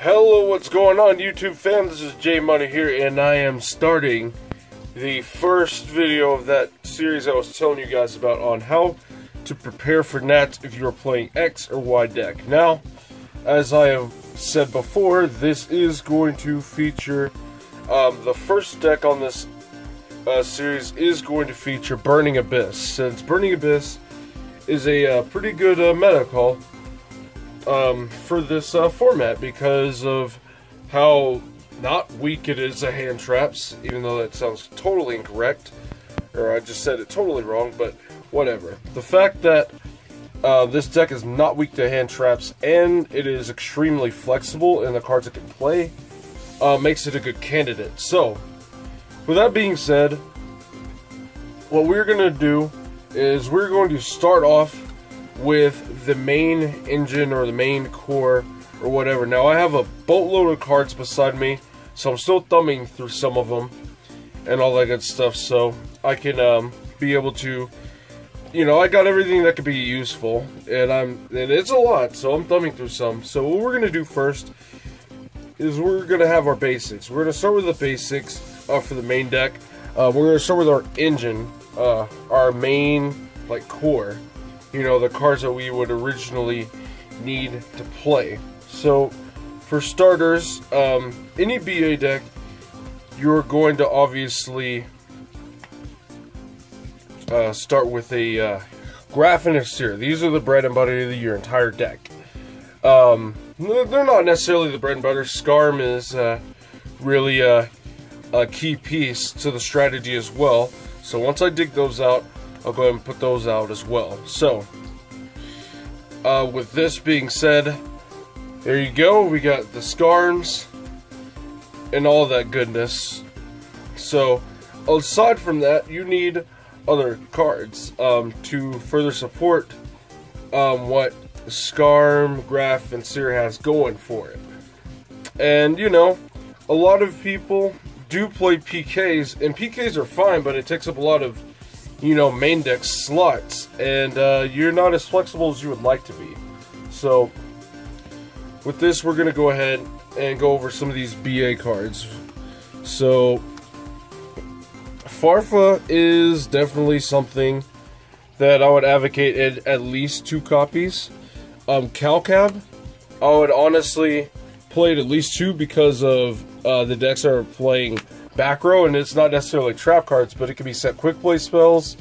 Hello, what's going on, YouTube fam? This is J Money here, and I am starting the first video of that series I was telling you guys about on how to prepare for Nats if you are playing X or Y deck. Now, as I have said before, this is going to feature the first deck on this series is going to feature Burning Abyss, since Burning Abyss is a pretty good meta call for this format because of how not weak it is to hand traps, even though that sounds totally incorrect, or I just said it totally wrong, but whatever. The fact that this deck is not weak to hand traps and it is extremely flexible in the cards it can play makes it a good candidate. So, with that being said, what we're going to do is we're going to start off with the main engine or the main core or whatever. Now I have a boatload of cards beside me, so I'm still thumbing through some of them and all that good stuff, so I can be able to, you know, I got everything that could be useful, and it's a lot, so I'm thumbing through some. So what we're gonna do first is we're gonna have our basics. We're gonna start with the basics for the main deck. We're gonna start with our engine, our main core. You know, the cards that we would originally need to play. So, for starters, any BA deck, you're going to obviously start with a Graph and a Seer. These are the bread and butter of your entire deck. They're not necessarily the bread and butter. Scarm is really a key piece to the strategy as well. So once I dig those out, I'll go ahead and put those out as well. So, with this being said, there you go. We got the Scarms and all that goodness. So, aside from that, you need other cards to further support what Scarm, Graph, and Seer has going for it. And, you know, a lot of people do play PKs, and PKs are fine, but it takes up a lot of, you know, main deck slots, and you're not as flexible as you would like to be. So, with this, we're going to go ahead and go over some of these BA cards. So, Farfa is definitely something that I would advocate at least 2 copies. Calcab, I would honestly play it at least 2 because of the decks that are playing back row, and it's not necessarily trap cards, but it can be set quick play spells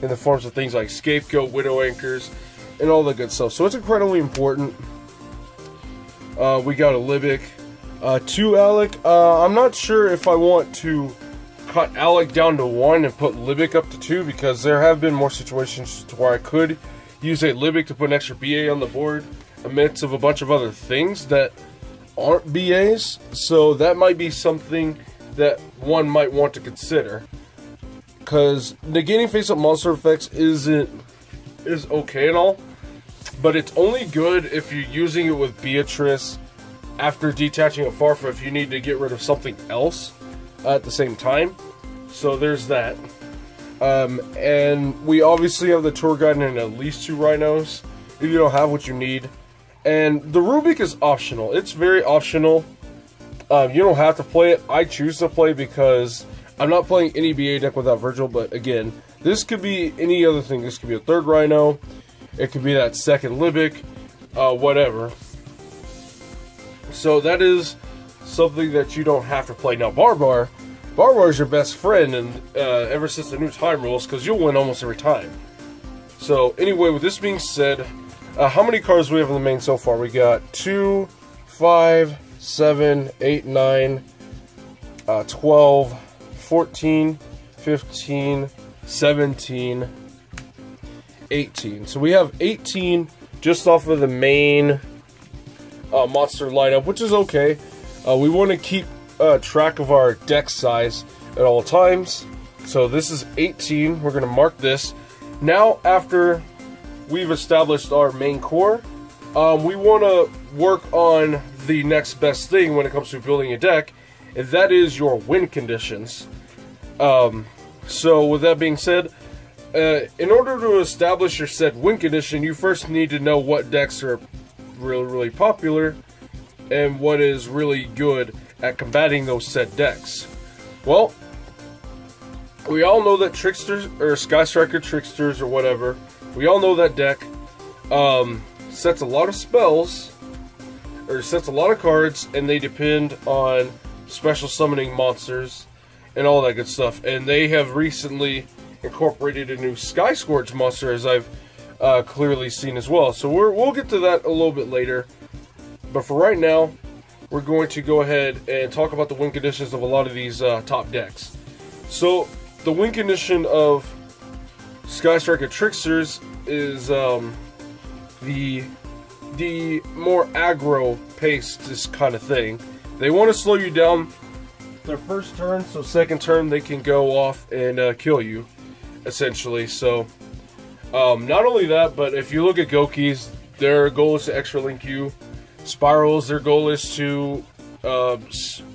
in the forms of things like Scapegoat, Widow Anchors, and all the good stuff. So it's incredibly important. We got a Libic, 2 Alec. I'm not sure if I want to cut Alec down to 1 and put Libic up to 2, because there have been more situations to where I could use a Libic to put an extra BA on the board amidst of a bunch of other things that aren't BAs. So that might be something that one might want to consider, because negating face-up monster effects is okay and all, but it's only good if you're using it with Beatrice after detaching a Farfa if you need to get rid of something else at the same time. So there's that. And we obviously have the tour guide and at least 2 rhinos if you don't have what you need. And the Rubik is optional. It's very optional. You don't have to play it. I choose to play because I'm not playing any BA deck without Virgil, but again, this could be any other thing. This could be a 3rd Rhino, it could be that 2nd Libic, whatever. So that is something that you don't have to play. Now, Barbar is your best friend, and ever since the new time rules, because you'll win almost every time. So anyway, with this being said, how many cards do we have in the main so far? We got 2, 5, 7, 8, 9, 12, 14, 15, 17, 18. So we have 18 just off of the main monster lineup, which is okay. We want to keep track of our deck size at all times. So this is 18. We're going to mark this. Now, after we've established our main core, we want to work on the next best thing when it comes to building a deck, and that is your win conditions. So with that being said, in order to establish your said win condition, you first need to know what decks are really popular and what is really good at combating those said decks. Well, we all know that Tricksters, or Sky Striker Tricksters, or whatever, we all know that deck sets a lot of spells, or sets a lot of cards, and they depend on special summoning monsters and all that good stuff. And they have recently incorporated a new Sky Scourge monster, as I've clearly seen as well. So we'll get to that a little bit later. But for right now, we're going to go ahead and talk about the win conditions of a lot of these top decks. So the win condition of Sky Striker Tricksters is the more aggro paced, this kind of thing. They want to slow you down their first turn, so second turn they can go off and kill you, essentially. So not only that, but if you look at Gokis, their goal is to extra link you. Spirals, their goal is to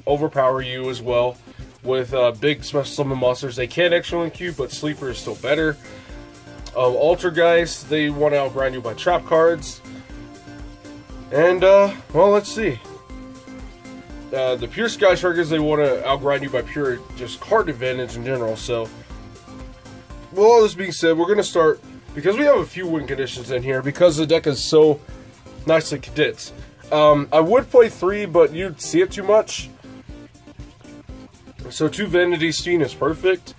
overpower you as well. With big special summon monsters, they can extra link you, but Sleeper is still better. Alter guys, they want to outgrind you by trap cards. And, well, let's see. The pure Sky Strikers, they want to outgrind you by pure just card advantage in general. So, with all this being said, we're going to start, because we have a few win conditions in here, because the deck is so nicely condensed. I would play 3, but you'd see it too much. So 2 Vanity Stein is perfect.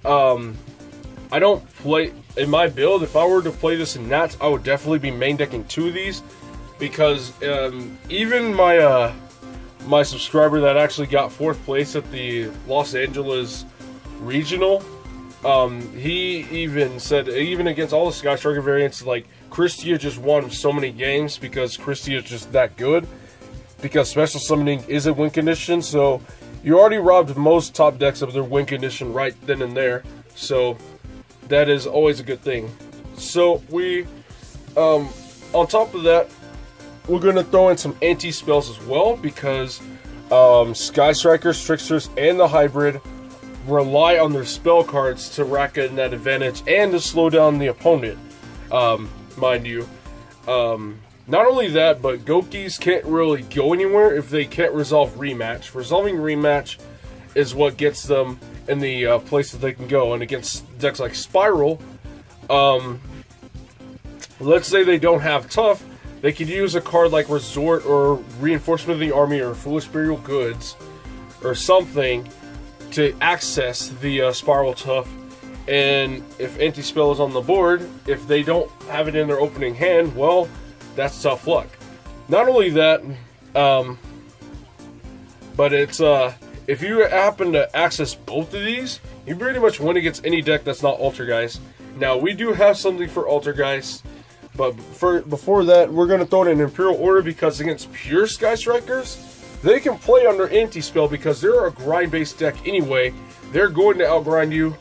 I don't play, in my build, if I were to play this in Nats, I would definitely be main decking 2 of these. Because even my my subscriber that actually got 4th place at the Los Angeles Regional, he even said, even against all the Sky Striker variants, like, Christia just won so many games because Christia is just that good. Because special summoning is a win condition, so you already robbed most top decks of their win condition right then and there. So that is always a good thing. So we, on top of that, we're going to throw in some anti-spells as well, because Sky Strikers, Tricksters, and the Hybrid rely on their spell cards to rack in that advantage and to slow down the opponent, mind you. Not only that, but Gokis can't really go anywhere if they can't resolve rematch. Resolving rematch is what gets them in the place that they can go. And against decks like Spiral, let's say they don't have Tough, they could use a card like Resort or Reinforcement of the Army or Foolish Burial Goods or something to access the Spiral Tough. And if anti-spell is on the board, if they don't have it in their opening hand, well, that's tough luck. Not only that, but it's if you happen to access both of these, you pretty much win against any deck that's not Altergeist. Now, we do have something for Altergeist, but before that, we're going to throw it in Imperial Order, because against pure Sky Strikers, they can play under anti-spell because they're a grind-based deck anyway. They're going to outgrind you.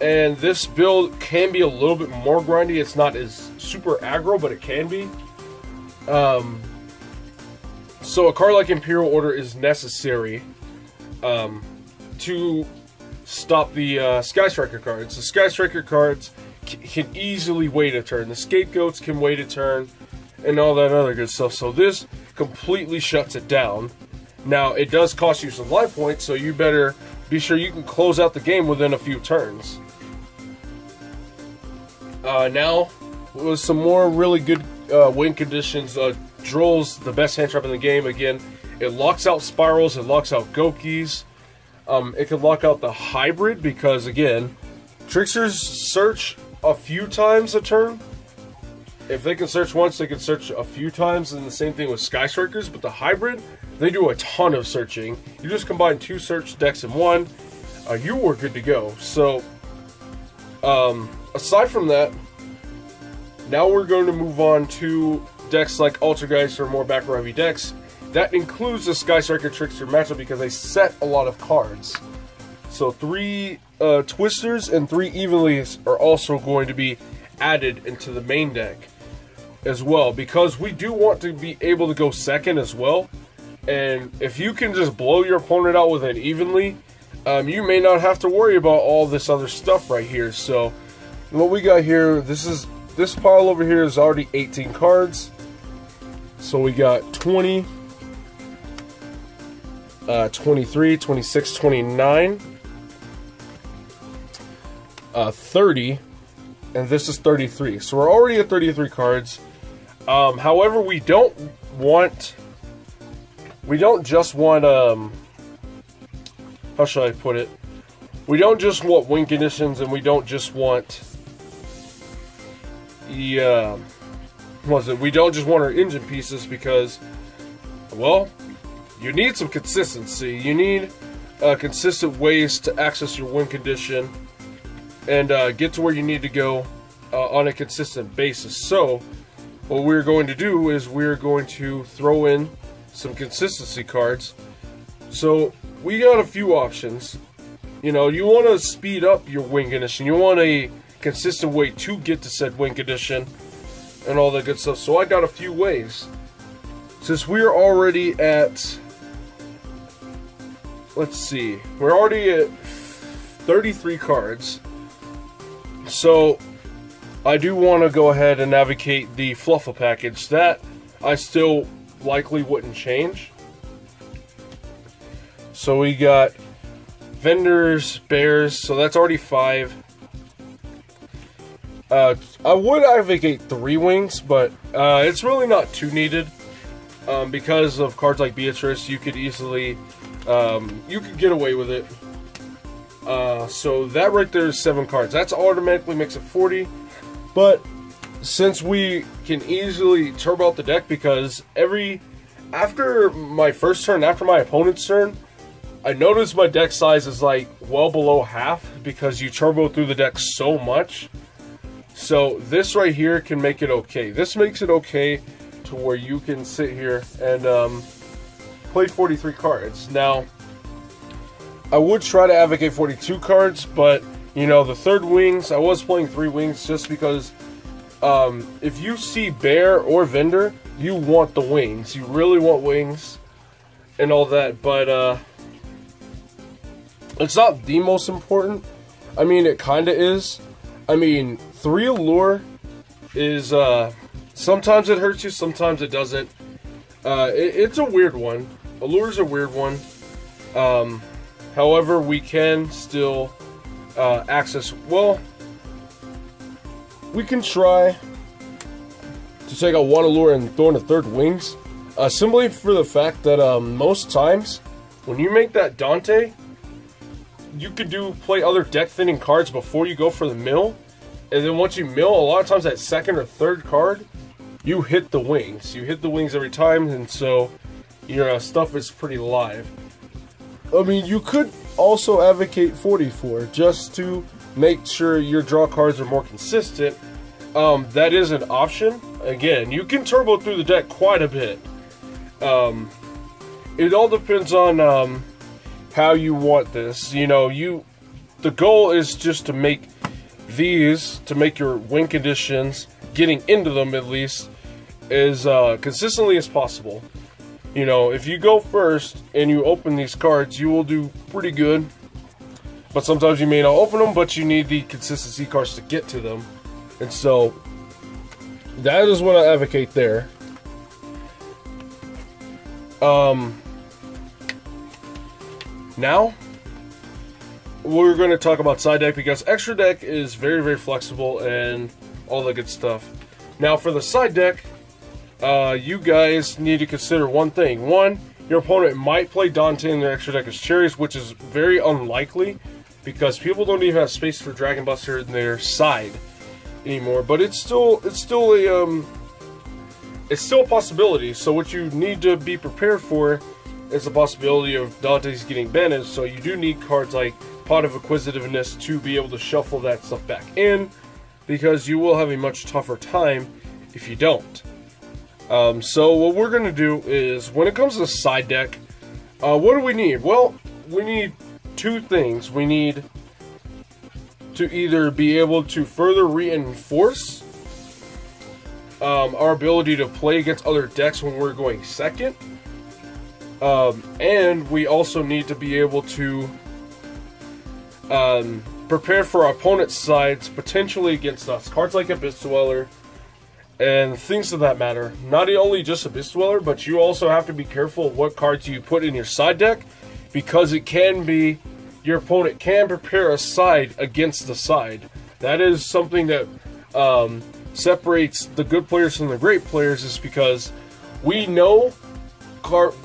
And this build can be a little bit more grindy. It's not as super aggro, but it can be. So a card like Imperial Order is necessary to stop the Sky Striker cards. The Sky Striker cards can easily wait a turn. The Scapegoats can wait a turn, and all that other good stuff. So this completely shuts it down. Now, it does cost you some life points, so you better be sure you can close out the game within a few turns. Now, with some more really good win conditions, Droll's the best hand trap in the game. Again, it locks out Spirals, it locks out Gokis. It can lock out the Hybrid because, again, Tricksters search a few times a turn. If they can search once, they can search a few times, and the same thing with Sky Strikers. But the Hybrid, they do a ton of searching. You just combine 2 search decks in one, you were good to go. So, aside from that, now we're going to move on to decks like Altergeist or more back row heavy decks. That includes the Sky Striker Trickster matchup because they set a lot of cards. So 3 Twisters and 3 Evenlies are also going to be added into the main deck as well, because we do want to be able to go second as well. And if you can just blow your opponent out with an Evenly, you may not have to worry about all this other stuff right here. So what we got here, this pile over here is already 18 cards. So we got 20, 23, 26, 29, 30, and this is 33. So we're already at 33 cards. However, we don't just want, how should I put it? We don't just want win conditions, and we don't just want we don't just want our engine pieces, because, well, you need some consistency. You need consistent ways to access your win condition and get to where you need to go on a consistent basis. So what we're going to do is we're going to throw in some consistency cards. So we got a few options. You know, you want to speed up your win condition. You want a consistent way to get to said win condition and all that good stuff. So I got a few ways. Since we're already at, let's see, we're already at 33 cards. So I do want to go ahead and navigate the Fluffle package. That I still likely wouldn't change. So we got vendors, bears, so that's already 5. I would advocate 3 wings, but it's really not too needed. Because of cards like Beatrice, you could easily, you could get away with it. So that right there is 7 cards. That's automatically makes it 40. But since we can easily turbo out the deck, because after my first turn, after my opponent's turn, I noticed my deck size is like well below half because you turbo through the deck so much. So this right here can make it okay. This makes it okay to where you can sit here and play 43 cards. Now, I would try to advocate 42 cards, but you know, the third wings, I was playing 3 wings just because if you see bear or vendor, you want the wings. You really want wings and all that, but it's not the most important. I mean, it kind of is. I mean, 3 allure is, sometimes it hurts you, sometimes it doesn't. It's a weird one. Allure's a weird one. However, we can still access, well, we can try to take out 1 allure and throw in a 3rd wings. Simply for the fact that most times, when you make that Dante, you could play other deck thinning cards before you go for the mill, and then once you mill, a lot of times that 2nd or 3rd card, you hit the wings. You hit the wings every time, and so your stuff is pretty live. I mean, you could also advocate 44 just to make sure your draw cards are more consistent. That is an option. Again, you can turbo through the deck quite a bit. It all depends on how you want this. You know, the goal is just to make your win conditions, getting into them at least, as consistently as possible. You know, if you go first and you open these cards, you will do pretty good. But sometimes you may not open them, but you need the consistency cards to get to them. And so, that is what I advocate there. Now, we're going to talk about side deck, because extra deck is very, very flexible and all the good stuff. Now, for the side deck, you guys need to consider one thing. One, your opponent might play Dante in their extra deck as Cherries, which is very unlikely, because people don't even have space for Dragon Buster in their side anymore. But it's still a possibility. So what you need to be prepared for is the possibility of Dante's getting banished. So you do need cards like Pot of Acquisitiveness to be able to shuffle that stuff back in, because you will have a much tougher time if you don't. So what we're going to do is, when it comes to the side deck, what do we need? Well, we need 2 things. We need to either be able to further reinforce our ability to play against other decks when we're going second, and we also need to be able to prepare for our opponent's sides, potentially against us. Cards like Abyss Dweller and things of that matter. Not only just Abyss Dweller, but you also have to be careful of what cards you put in your side deck, because it can be, your opponent can prepare a side against the side. That is something that separates the good players from the great players, is because we know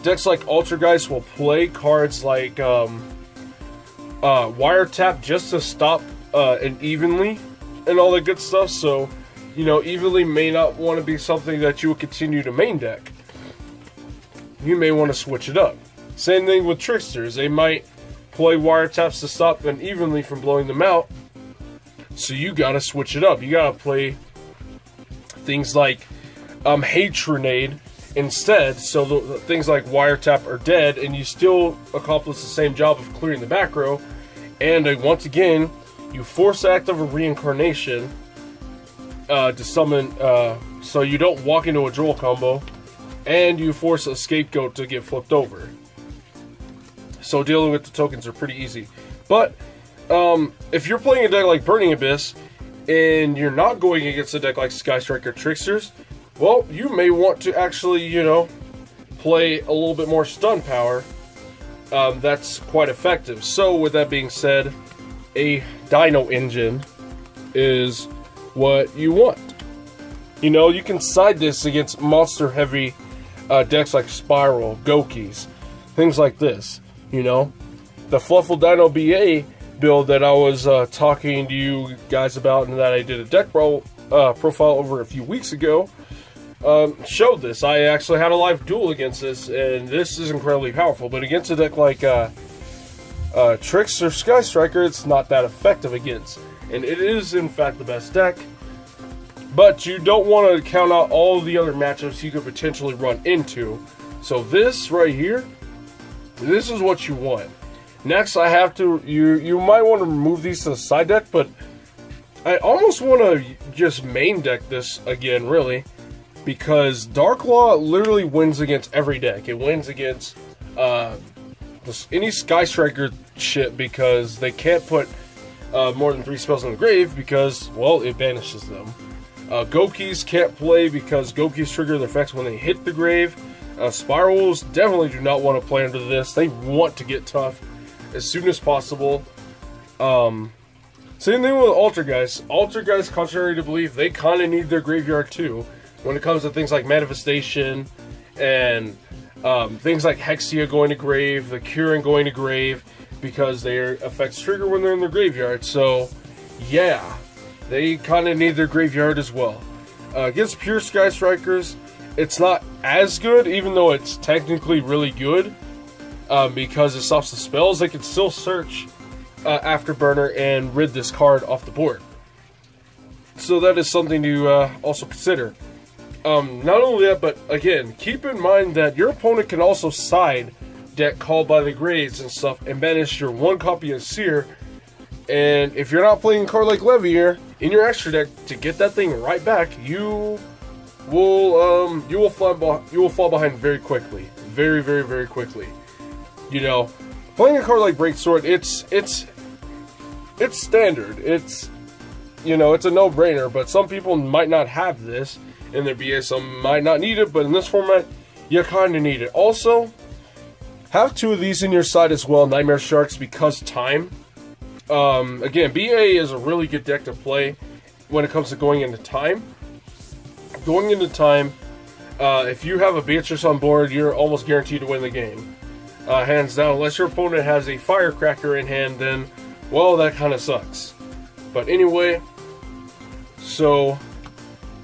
decks like Altergeist will play cards like Wiretap just to stop an Evenly and all that good stuff. So, you know, Evenly may not want to be something that you would continue to main deck. You may want to switch it up. Same thing with Tricksters. They might play Wiretaps to stop an Evenly from blowing them out. So you gotta switch it up. You gotta play things like Hatrenade instead, so things like Wiretap are dead, and you still accomplish the same job of clearing the back row. And once again, you force act of a Reincarnation to summon, so you don't walk into a Droll combo, and you force a Scapegoat to get flipped over. So dealing with the tokens are pretty easy. But if you're playing a deck like Burning Abyss, and you're not going against a deck like Sky Striker Tricksters, well, you may want to actually, you know, play a little bit more stun power. That's quite effective. So with that being said, a Dino Engine is what you want. You know, you can side this against monster heavy decks like Spiral, Gokis, things like this. You know, the Fluffle Dino BA build that I was talking to you guys about, and that I did a deck profile over a few weeks ago, showed this. I actually had a live duel against this, and this is incredibly powerful. But against a deck like Trickster Sky Striker, it's not that effective against. And it is, in fact, the best deck. But you don't want to count out all the other matchups you could potentially run into. So this right here, this is what you want. Next, I have to, you might want to remove these to the side deck, but I almost want to just main deck this again, really, because Dark Law literally wins against every deck. It wins against any Sky Striker shit, because they can't put more than 3 spells in the grave, because, well, it banishes them. Gokis can't play because Gokis trigger their effects when they hit the grave. Spirals definitely do not want to play under this. They want to get tough as soon as possible. Same thing with Altergeist. Altergeist, contrary to belief, they kind of need their graveyard too when it comes to things like Manifestation and things like Hexia going to grave, the Curing going to grave, because their effects trigger when they're in their graveyard. So, yeah, they kind of need their graveyard as well. Against pure Sky Strikers, it's not as good, even though it's technically really good. Because it stops the spells, they can still search Afterburner and rid this card off the board. So that is something to also consider. Not only that, but again, keep in mind that your opponent can also side deck Called by the Graves and stuff and banish your 1 copy of Seer. And if you're not playing a card like Levier in your extra deck to get that thing right back, you will fall behind very quickly, very, very, very quickly. You know, playing a card like Breaksword, it's standard. It's, you know, it's a no-brainer, but some people might not have this in their BA, some might not need it, but in this format, you kind of need it. Also, have 2 of these in your side as well, Nightmare Sharks, because time. Again, BA is a really good deck to play when it comes to going into time. Going into time, if you have a Beatrice on board, you're almost guaranteed to win the game. Hands down, unless your opponent has a Firecracker in hand, then, well, that kind of sucks. But anyway, so,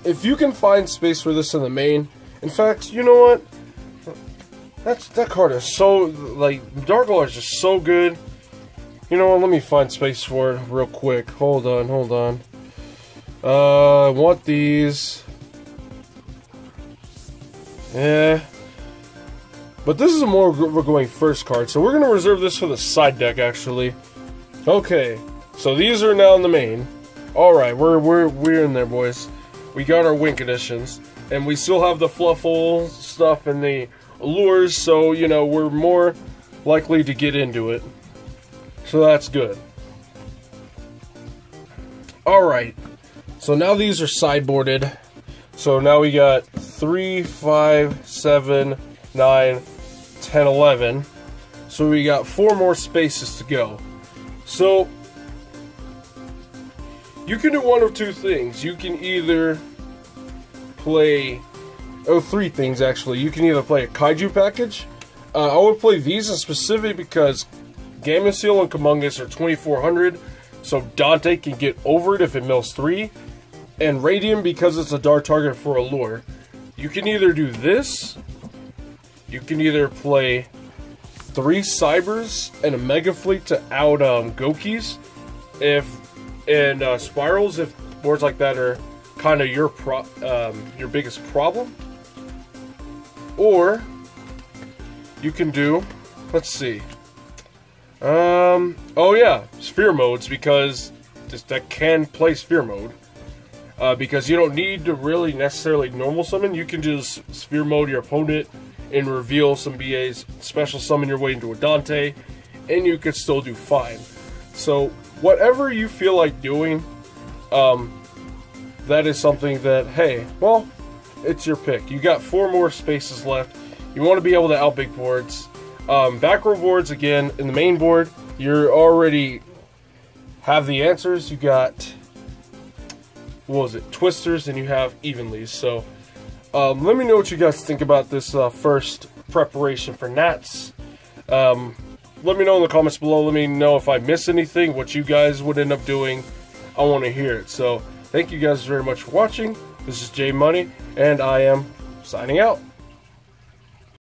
if you can find space for this in the main, in fact, you know what? That card is so, like, Dark Law is just so good. You know what, let me find space for it real quick. Hold on. I want these. Yeah. But this is a more we're going first card, so we're going to reserve this for the side deck, actually. Okay, so these are now in the main. Alright, we're in there, boys. We got our Wink editions, and we still have the Fluffle stuff and the Allures, so, you know, we're more likely to get into it. So that's good. Alright, so now these are sideboarded. So now we got 3, 5, 7, 9, 10, 11. So we got 4 more spaces to go. So you can do one of two things. You can either play, 3 things actually. You can either play a kaiju package. I would play these in specific because Gamma Seal and Kumongus are 2400, so Dante can get over it if it mills 3. And Radium because it's a dart target for a lure. You can either do this, you can either play 3 Cybers and a Mega Fleet to out Gokis, and Spirals if boards like that are kind of your biggest problem. Or you can do, let's see, oh yeah, Sphere Modes, because that can play Sphere Mode. Because you don't need to really necessarily normal summon. You can just Sphere Mode your opponent and reveal some BAs, special summon your way into a Dante, and you could still do fine. So whatever you feel like doing, that is something that, hey, well, it's your pick. You got 4 more spaces left. You want to be able to out big boards. Back row boards, again, in the main board, you already have the answers. You got, what was it, Twisters, and you have Evenlies. So let me know what you guys think about this first preparation for Nats. Let me know in the comments below. Let me know if I miss anything, what you guys would end up doing. I want to hear it. So thank you guys very much for watching. This is J Money, and I am signing out.